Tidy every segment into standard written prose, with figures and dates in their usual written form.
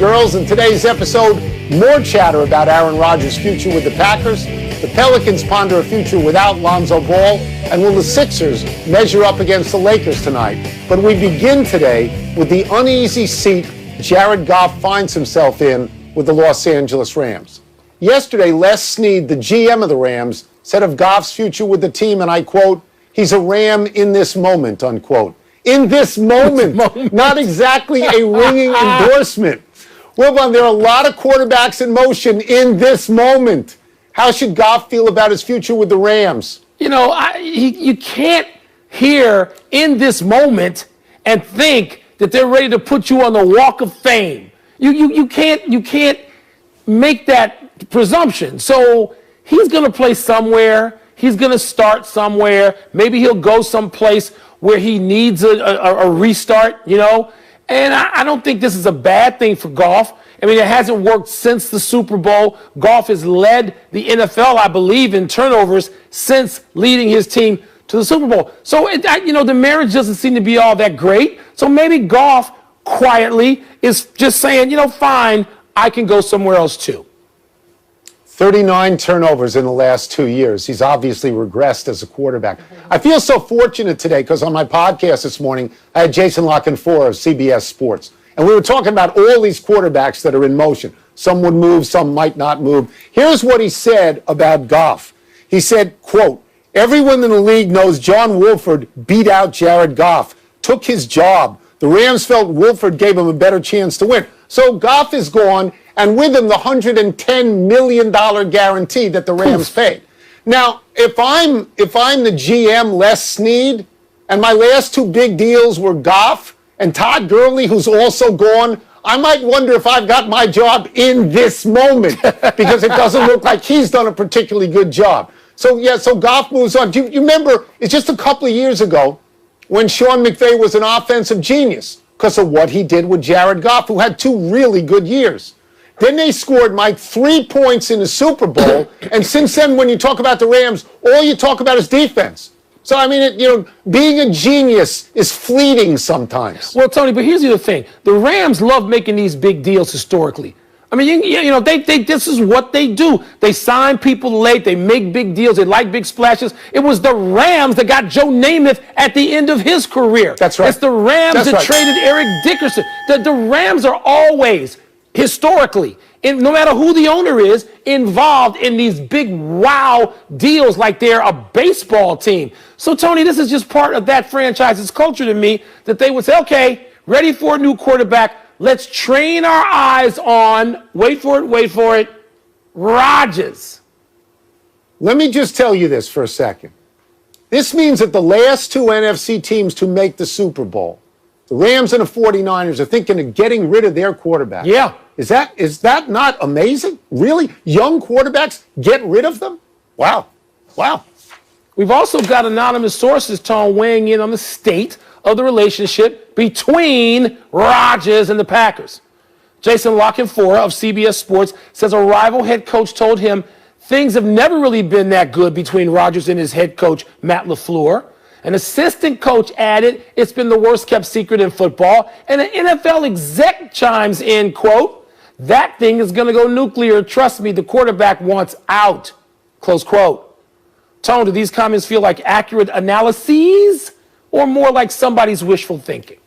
Girls, in today's episode, more chatter about Aaron Rodgers' future with the Packers. The Pelicans ponder a future without Lonzo Ball. And will the Sixers measure up against the Lakers tonight? But we begin today with the uneasy seat Jared Goff finds himself in with the Los Angeles Rams. Yesterday, Les Snead, the GM of the Rams, said of Goff's future with the team, and I quote, "He's a Ram in this moment," unquote. In this moment. Not exactly a ringing endorsement. Wilbon, there are a lot of quarterbacks in motion in this moment. How should Goff feel about his future with the Rams? You know, you can't hear in this moment and think that they're ready to put you on the Walk of Fame. You can't make that presumption. So he's going to play somewhere. He's going to start somewhere. Maybe he'll go someplace where he needs a restart, you know. And I don't think this is a bad thing for Goff. I mean, it hasn't worked since the Super Bowl. Goff has led the NFL, I believe, in turnovers since leading his team to the Super Bowl. So, the marriage doesn't seem to be all that great. So maybe Goff quietly is just saying, fine, I can go somewhere else too. 39 turnovers in the last 2 years. He's obviously regressed as a quarterback. I feel so fortunate today because on my podcast this morning, I had Jason Lockenfor of CBS Sports. And we were talking about all these quarterbacks that are in motion. Some would move, some might not move. Here's what he said about Goff. He said, quote, "Everyone in the league knows John Wolford beat out Jared Goff, took his job. The Rams felt Wolford gave him a better chance to win." So Goff is gone, and with him the $110 million guarantee that the Rams paid. Now, if I'm the GM, Les Snead, and my last two big deals were Goff and Todd Gurley, who's also gone, I might wonder if I've got my job in this moment because it doesn't look like he's done a particularly good job. So Goff moves on. Do you remember, it's just a couple of years ago when Sean McVay was an offensive genius because of what he did with Jared Goff, who had two really good years. Then they scored, Mike, 3 points in the Super Bowl, and since then, when you talk about the Rams, all you talk about is defense. So, I mean, being a genius is fleeting sometimes. Well, Tony, but here's the other thing. The Rams love making these big deals historically. I mean, this is what they do. They sign people late. They make big deals. They like big splashes. It was the Rams that got Joe Namath at the end of his career. That's right. It's the Rams that traded Eric Dickerson. The Rams are always, historically, no matter who the owner is, involved in these big wow deals like they're a baseball team. So, Tony, this is just part of that franchise's culture to me, that they would say, okay, ready for a new quarterback. Let's train our eyes on, wait for it, Rodgers. Let me just tell you this for a second. This means that the last two NFC teams to make the Super Bowl, the Rams and the 49ers, are thinking of getting rid of their quarterback. Yeah. Is that not amazing? Really? Young quarterbacks, get rid of them? Wow. We've also got anonymous sources, Tom, weighing in on the state of the relationship between Rodgers and the Packers. Jason Lockenfor of CBS Sports says a rival head coach told him things have never really been that good between Rodgers and his head coach, Matt LaFleur. An assistant coach added, it's been the worst kept secret in football. And an NFL exec chimes in, quote, "That thing is going to go nuclear. Trust me, the quarterback wants out," close quote. Tone, do these comments feel like accurate analyses or more like somebody's wishful thinking?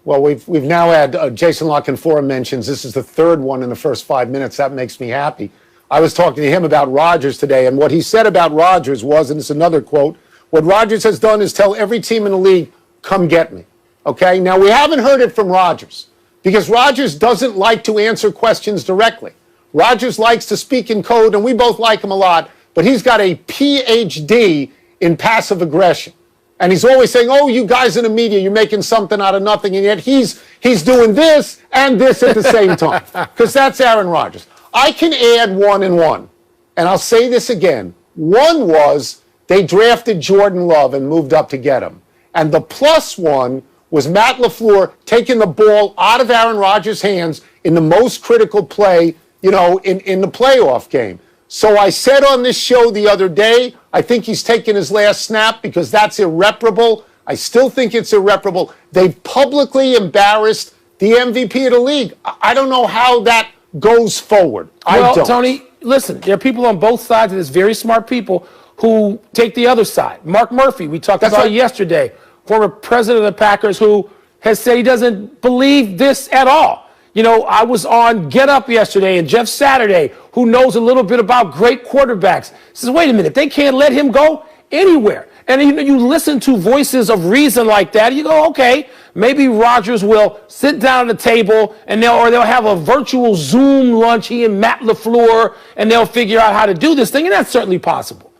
Well, we've now had Jason Lockenfor mentions. This is the third one in the first 5 minutes. That makes me happy. I was talking to him about Rodgers today, and what he said about Rodgers was, and it's another quote, "What Rodgers has done is tell every team in the league, come get me." Okay? Now, we haven't heard it from Rodgers because Rodgers doesn't like to answer questions directly. Rodgers likes to speak in code, and we both like him a lot, but he's got a PhD in passive aggression. And he's always saying, oh, you guys in the media, you're making something out of nothing. And yet he's doing this and this at the same time. Because that's Aaron Rodgers. I can add 1 and 1. And I'll say this again. One was they drafted Jordan Love and moved up to get him. And the plus one was Matt LaFleur taking the ball out of Aaron Rodgers' hands in the most critical play, in the playoff game. So I said on this show the other day, I think he's taken his last snap because that's irreparable. I still think it's irreparable. They've publicly embarrassed the MVP of the league. I don't know how that goes forward. I don't. Tony, listen, there are people on both sides of this, very smart people, who take the other side. Mark Murphy, we talked about yesterday, former president of the Packers, who has said he doesn't believe this at all. You know, I was on Get Up yesterday, and Jeff Saturday, who knows a little bit about great quarterbacks, says, wait a minute, they can't let him go anywhere. And you listen to voices of reason like that, and you go, okay, maybe Rodgers will sit down at the table, and they'll have a virtual Zoom lunch, he and Matt LaFleur, and they'll figure out how to do this thing, and that's certainly possible.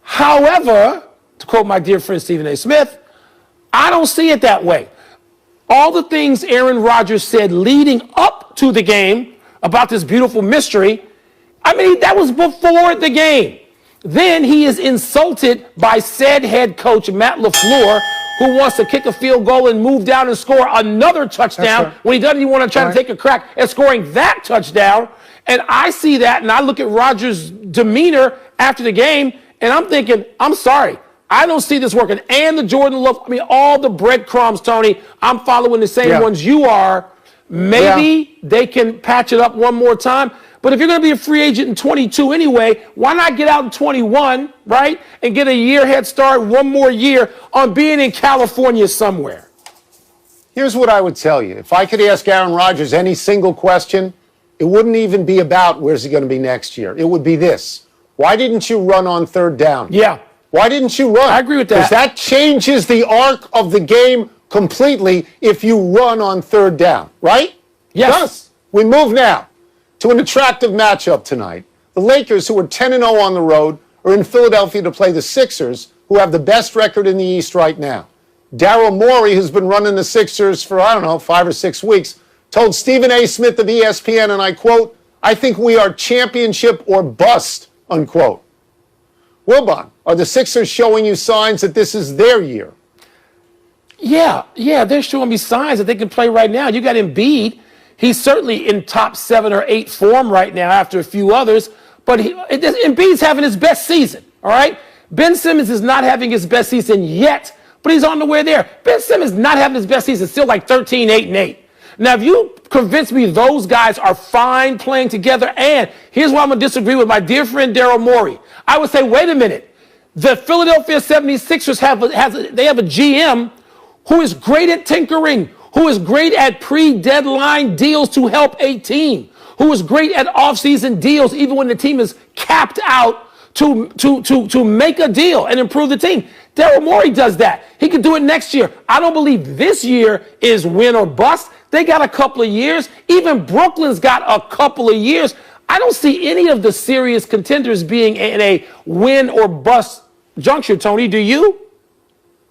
However, to quote my dear friend Stephen A. Smith, I don't see it that way. All the things Aaron Rodgers said leading up to the game about this beautiful mystery, I mean, that was before the game. Then he is insulted by said head coach Matt LaFleur, who wants to kick a field goal and move down and score another touchdown when he doesn't even want to try to take a crack at scoring that touchdown. And I see that, and I look at Rodgers' demeanor after the game, and I'm thinking, I'm sorry. I don't see this working. And the Jordan Love, I mean, all the breadcrumbs, Tony, I'm following the same ones you are. Maybe they can patch it up one more time. But if you're going to be a free agent in 22 anyway, why not get out in 21, right? And get a year head start, one more year on being in California somewhere. Here's what I would tell you. If I could ask Aaron Rodgers any single question, it wouldn't even be about where's he going to be next year. It would be this. Why didn't you run on third down? Yeah. Why didn't you run? I agree with that. Because that changes the arc of the game completely if you run on third down, right? Yes. It does. We move now to an attractive matchup tonight. The Lakers, who are 10-0 on the road, are in Philadelphia to play the Sixers, who have the best record in the East right now. Daryl Morey, who's been running the Sixers for, 5 or 6 weeks, told Stephen A. Smith of ESPN, and I quote, "I think we are championship or bust," unquote. Wilbon, are the Sixers showing you signs that this is their year? Yeah, they're showing me signs that they can play right now. You got Embiid. He's certainly in top 7 or 8 form right now after a few others, but Embiid's having his best season, all right? Ben Simmons is not having his best season yet, but he's on the way there. Ben Simmons not having his best season, still like 13, 8, and 8. Now, if you convince me those guys are fine playing together, and here's why I'm going to disagree with my dear friend Daryl Morey. I would say, wait a minute. The Philadelphia 76ers have a GM who is great at tinkering, who is great at pre-deadline deals to help a team, who is great at off-season deals even when the team is capped out to make a deal and improve the team. Daryl Morey does that. He could do it next year. I don't believe this year is win or bust. They got a couple of years. Even Brooklyn's got a couple of years. I don't see any of the serious contenders being in a win or bust juncture, Tony. Do you?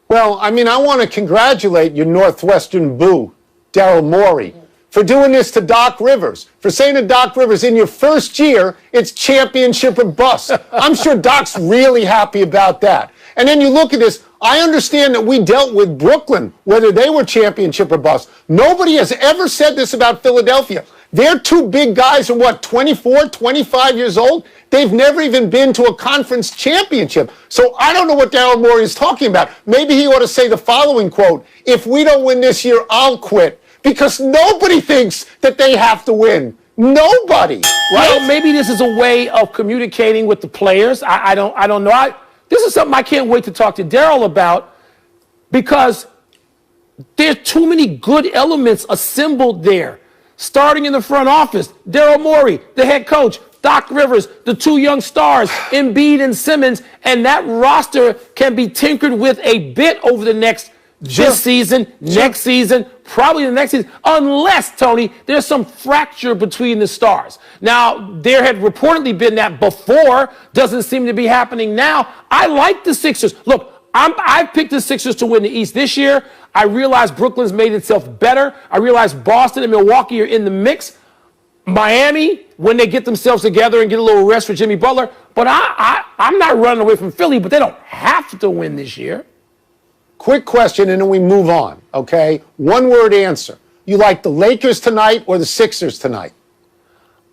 Well, I mean, I want to congratulate your Northwestern boo, Daryl Morey, for doing this to Doc Rivers, for saying to Doc Rivers, in your first year, it's championship or bust. I'm sure Doc's really happy about that. And then you look at this, I understand that we dealt with Brooklyn, whether they were championship or bust. Nobody has ever said this about Philadelphia. Their two big guys are 24, 25 years old? They've never even been to a conference championship. So I don't know what Daryl Morey is talking about. Maybe he ought to say the following quote, "If we don't win this year, I'll quit." Because nobody thinks that they have to win. Nobody, right? Well, maybe this is a way of communicating with the players. I don't know. This is something I can't wait to talk to Daryl about, because there's too many good elements assembled there. Starting in the front office, Daryl Morey, the head coach, Doc Rivers, the two young stars, Embiid and Simmons, and that roster can be tinkered with a bit over the next this season, next season, probably the next season, unless, Tony, there's some fracture between the stars. Now, there had reportedly been that before, doesn't seem to be happening now. I like the Sixers. Look, I've picked the Sixers to win the East this year. I realize Brooklyn's made itself better. I realize Boston and Milwaukee are in the mix. Miami, when they get themselves together and get a little rest for Jimmy Butler. But I'm not running away from Philly, but they don't have to win this year. Quick question, and then we move on, okay? One-word answer. You like the Lakers tonight or the Sixers tonight?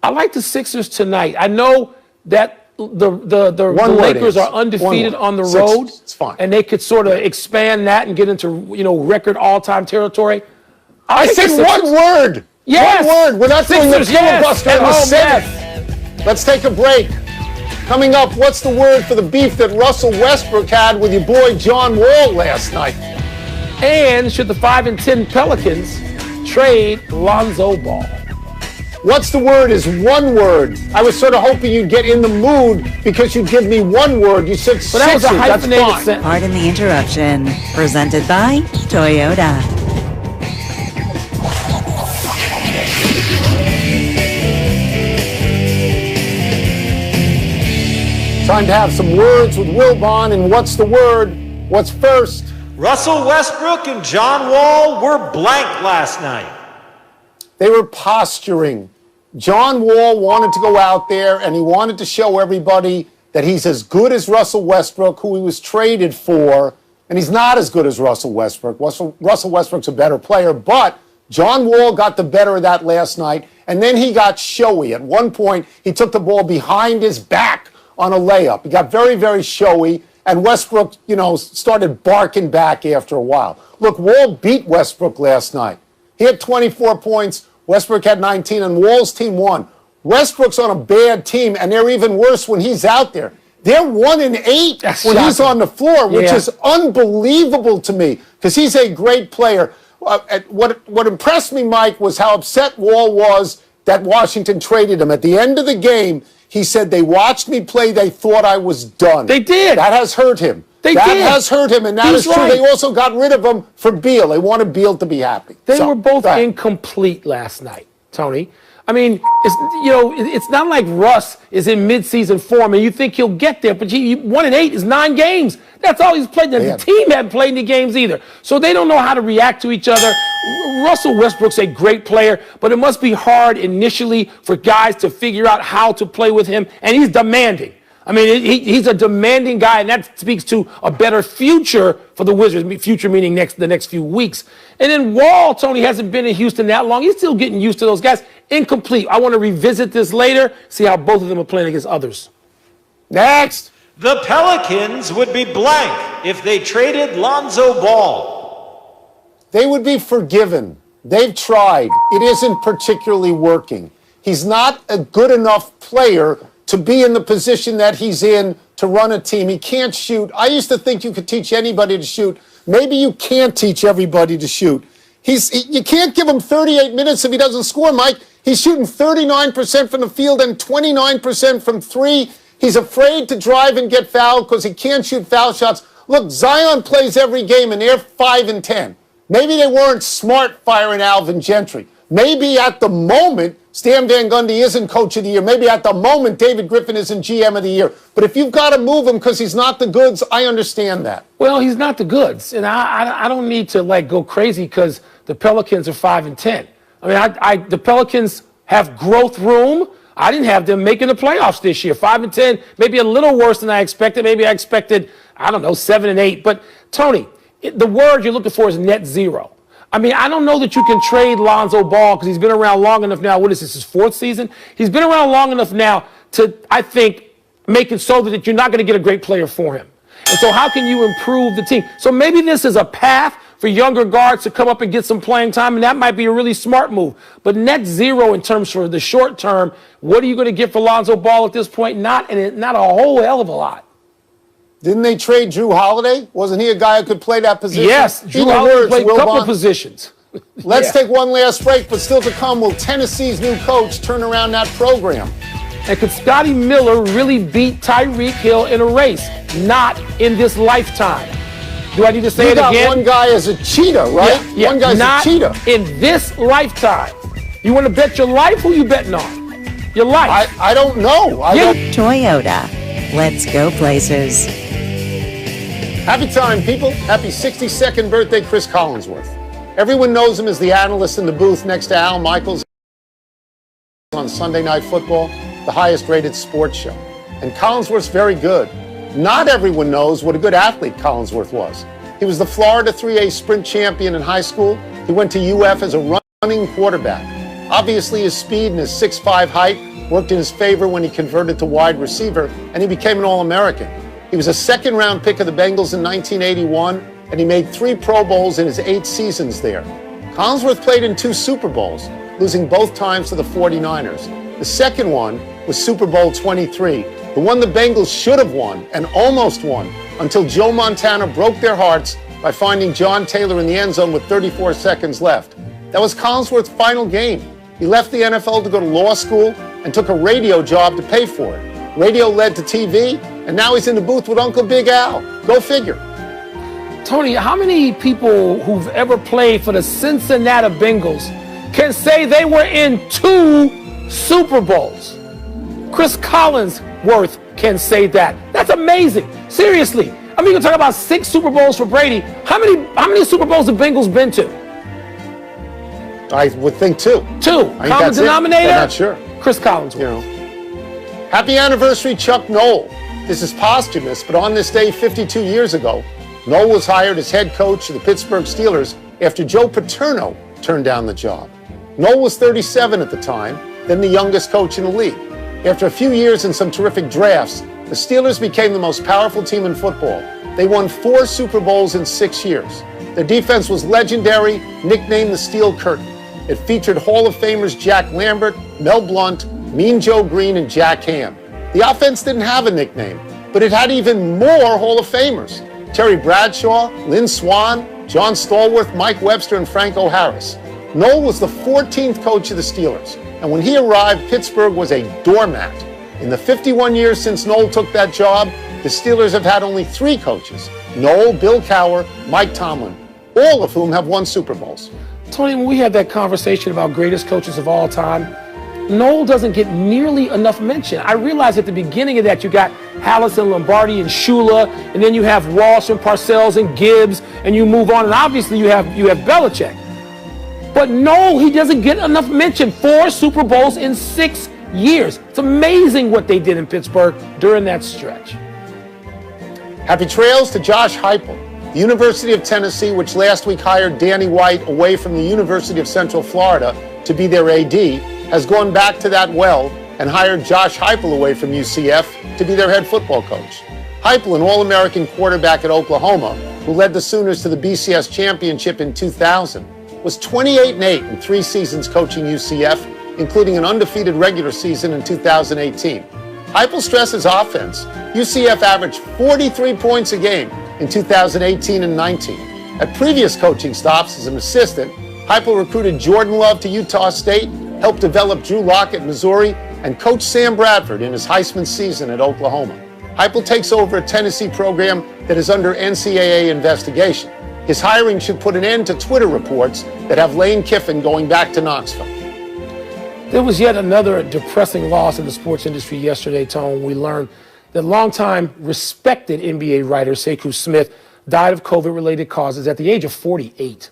I like the Sixers tonight. I know that the Lakers are undefeated on the road. It's fine. And they could sort of expand that and get into, record all-time territory. I said one word. Yes. One word. We're not doing the Sixers, yes. filibuster At in the home, Senate. yes. Let's take a break. Coming up, what's the word for the beef that Russell Westbrook had with your boy John Wall last night? And should the 5 and 10 Pelicans trade Lonzo Ball? What's the word is one word. I was sort of hoping you'd get in the mood because you'd give me one word. You said Sixers. But that was a That's hyphenated fine. sentence. Pardon the interruption. Presented by Toyota. Time to have some words with Wilbon. And what's the word? What's first? Russell Westbrook and John Wall were blank last night. They were posturing. John Wall wanted to go out there and he wanted to show everybody that he's as good as Russell Westbrook, who he was traded for. And he's not as good as Russell Westbrook. Russell Westbrook's a better player, but John Wall got the better of that last night. And then he got showy. At one point, he took the ball behind his back on a layup. He got very, very showy. And Westbrook, started barking back after a while. Look, Wall beat Westbrook last night. He had 24 points. Westbrook had 19, and Wall's team won. Westbrook's on a bad team, and they're even worse when he's out there. They're 1-8 That's when he's shocking. on the floor, which Yeah. is unbelievable to me because he's a great player. What impressed me, Mike, was how upset Wall was that Washington traded him. At the end of the game, he said, they watched me play, they thought I was done. They did. That has hurt him. They that did. has hurt him, and that He's is true. right. They also got rid of him for Beal. They wanted Beal to be happy. They were both go ahead. incomplete last night, Tony. I mean, it's not like Russ is in midseason form and you think he'll get there, but 1-8 is 9 games. That's all he's played. The team hadn't played any games either. So they don't know how to react to each other. Russell Westbrook's a great player, but it must be hard initially for guys to figure out how to play with him, and he's demanding. I mean, he's a demanding guy, and that speaks to a better future for the Wizards, future meaning the next few weeks. And then Wall, Tony, hasn't been in Houston that long. He's still getting used to those guys. Incomplete. I want to revisit this later, see how both of them are playing against others. Next. The Pelicans would be blank if they traded Lonzo Ball. They would be forgiven. They've tried. It isn't particularly working. He's not a good enough player to be in the position that he's in to run a team. He can't shoot. I used to think you could teach anybody to shoot. Maybe you can't teach everybody to shoot. You can't give him 38 minutes if he doesn't score, Mike. He's shooting 39% from the field and 29% from three. He's afraid to drive and get fouled because he can't shoot foul shots. Look, Zion plays every game and they're 5 and 10. Maybe they weren't smart firing Alvin Gentry. Maybe at the moment, Stan Van Gundy isn't coach of the year. Maybe at the moment, David Griffin isn't GM of the year. But if you've got to move him because he's not the goods, I understand that. Well, he's not the goods, and I don't need to go crazy because the Pelicans are 5 and 10. I mean, the Pelicans have growth room. I didn't have them making the playoffs this year. 5 and 10, maybe a little worse than I expected. Maybe I expected, 7 and 8. But Tony, the word you're looking for is net zero. I mean, I don't know that you can trade Lonzo Ball because he's been around long enough now. What is this, his 4th season? He's been around long enough now to, I think, make it so that you're not going to get a great player for him. And so how can you improve the team? So maybe this is a path for younger guards to come up and get some playing time, and that might be a really smart move. But net zero in terms for the short term, what are you going to get for Lonzo Ball at this point? Not a whole hell of a lot. Didn't they trade Drew Holiday? Wasn't he a guy who could play that position? Yes, Drew Holiday played a couple of positions. Let's take one last break, but still to come, will Tennessee's new coach turn around that program? And could Scotty Miller really beat Tyreek Hill in a race? Not in this lifetime. Do I need to say it again? You got one guy as a cheetah, right? Yeah, one guy's not a cheetah. In this lifetime. You want to bet your life? Who you betting on? Your life. I don't know. Toyota. Let's go places. Happy time, people. Happy 62nd birthday, Chris Collinsworth. Everyone knows him as the analyst in the booth next to Al Michaels on Sunday Night Football, the highest-rated sports show. And Collinsworth's very good. Not everyone knows what a good athlete Collinsworth was. He was the Florida 3A sprint champion in high school. He went to UF as a running quarterback. Obviously, his speed and his 6'5" height worked in his favor when he converted to wide receiver, and he became an All-American. He was a second-round pick of the Bengals in 1981, and he made 3 Pro Bowls in his 8 seasons there. Collinsworth played in 2 Super Bowls, losing both times to the 49ers. The second one was Super Bowl 23, the one the Bengals should have won and almost won until Joe Montana broke their hearts by finding John Taylor in the end zone with 34 seconds left. That was Collinsworth's final game. He left the NFL to go to law school and took a radio job to pay for it. Radio led to TV, and now he's in the booth with Uncle Big Al. Go figure. Tony, how many people who've ever played for the Cincinnati Bengals can say they were in 2 Super Bowls? Chris Collinsworth can say that. That's amazing. Seriously. I mean, you can talk about 6 Super Bowls for Brady. How many Super Bowls have Bengals been to? I would think 2. 2. Common denominator? I'm not sure. Chris Collinsworth. You know. Happy anniversary, Chuck Noll. This is posthumous, but on this day 52 years ago, Noll was hired as head coach of the Pittsburgh Steelers after Joe Paterno turned down the job. Noll was 37 at the time, then the youngest coach in the league. After a few years and some terrific drafts, the Steelers became the most powerful team in football. They won 4 Super Bowls in 6 years. Their defense was legendary, nicknamed the Steel Curtain. It featured Hall of Famers Jack Lambert, Mel Blount, Mean Joe Green, and Jack Ham. The offense didn't have a nickname, but it had even more Hall of Famers. Terry Bradshaw, Lynn Swann, John Stallworth, Mike Webster, and Franco Harris. Noll was the 14th coach of the Steelers, and when he arrived, Pittsburgh was a doormat. In the 51 years since Noll took that job, the Steelers have had only 3 coaches: Noll, Bill Cowher, Mike Tomlin, all of whom have won Super Bowls. Tony, when we had that conversation about greatest coaches of all time, Noll doesn't get nearly enough mention. I realize at the beginning of that you got Hallis and Lombardi and Shula, and then you have Walsh and Parcells and Gibbs, and you move on, and obviously you have Belichick. But Noll, he doesn't get enough mention. 4 Super Bowls in 6 years. It's amazing what they did in Pittsburgh during that stretch. Happy trails to Josh Heupel. The University of Tennessee, which last week hired Danny White away from the University of Central Florida to be their AD, has gone back to that well and hired Josh Heupel away from UCF to be their head football coach. Heupel, an All-American quarterback at Oklahoma, who led the Sooners to the BCS championship in 2000, was 28-8 in 3 seasons coaching UCF, including an undefeated regular season in 2018. Heupel stresses offense. UCF averaged 43 points a game in 2018 and 19. At previous coaching stops as an assistant, Heupel recruited Jordan Love to Utah State, helped develop Drew Lock at Missouri, and coached Sam Bradford in his Heisman season at Oklahoma. Heupel takes over a Tennessee program that is under NCAA investigation. His hiring should put an end to Twitter reports that have Lane Kiffin going back to Knoxville. There was yet another depressing loss in the sports industry yesterday, Tone. We learned that longtime respected NBA writer Sekou Smith died of COVID-related causes at the age of 48.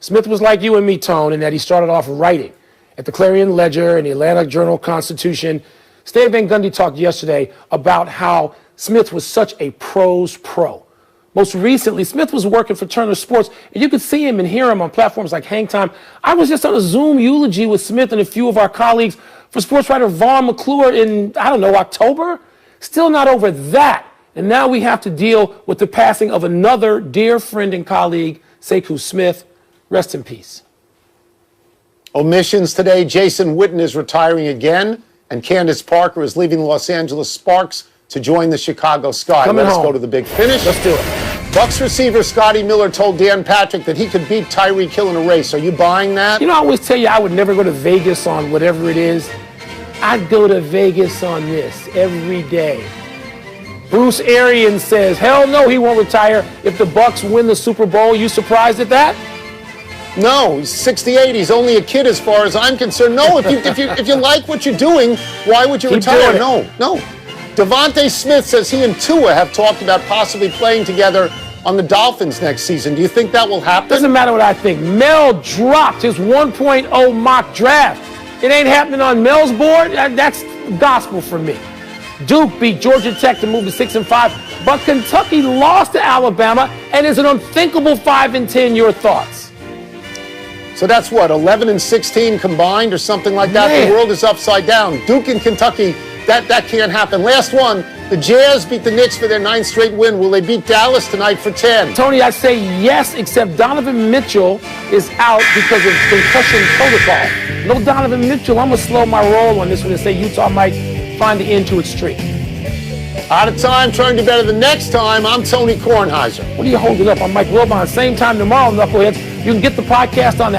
Smith was like you and me, Tone, in that he started off writing at the Clarion Ledger and the Atlanta Journal-Constitution. Stan Van Gundy talked yesterday about how Smith was such a pro's pro. Most recently, Smith was working for Turner Sports, and you could see him and hear him on platforms like Hang Time. I was just on a Zoom eulogy with Smith and a few of our colleagues for sports writer Vaughn McClure in, October. Still not over that. And now we have to deal with the passing of another dear friend and colleague, Sekou Smith. Rest in peace. Omissions today. Jason Witten is retiring again, and Candace Parker is leaving the Los Angeles Sparks to join the Chicago Sky. Let's go to the big finish. Let's do it. Bucks receiver Scotty Miller told Dan Patrick that he could beat Tyreek Hill in a race. Are you buying that? I always tell you I would never go to Vegas on whatever it is. I'd go to Vegas on this every day. Bruce Arians says, hell no, he won't retire if the Bucks win the Super Bowl. You surprised at that? No, he's 68. He's only a kid as far as I'm concerned. No, if you like what you're doing, why would you retire? No. Devontae Smith says he and Tua have talked about possibly playing together on the Dolphins next season. Do you think that will happen? Doesn't matter what I think. Mel dropped his 1.0 mock draft. It ain't happening on Mel's board. That's gospel for me. Duke beat Georgia Tech to move to 6-5, but Kentucky lost to Alabama and is an unthinkable 5-10. Your thoughts? So that's what, 11-16 combined or something like that? Man. The world is upside down. Duke and Kentucky that can't happen. Last one. The Jazz beat the Knicks for their 9th straight win. Will they beat Dallas tonight for 10? Tony, I say yes, except Donovan Mitchell is out because of concussion protocol. No Donovan Mitchell. I'm going to slow my roll on this one and say Utah might find the end to its streak. Out of time, trying to do better the next time. I'm Tony Kornheiser. What are you holding up? I'm Mike Wilbon. Same time tomorrow, Knuckleheads. You can get the podcast on the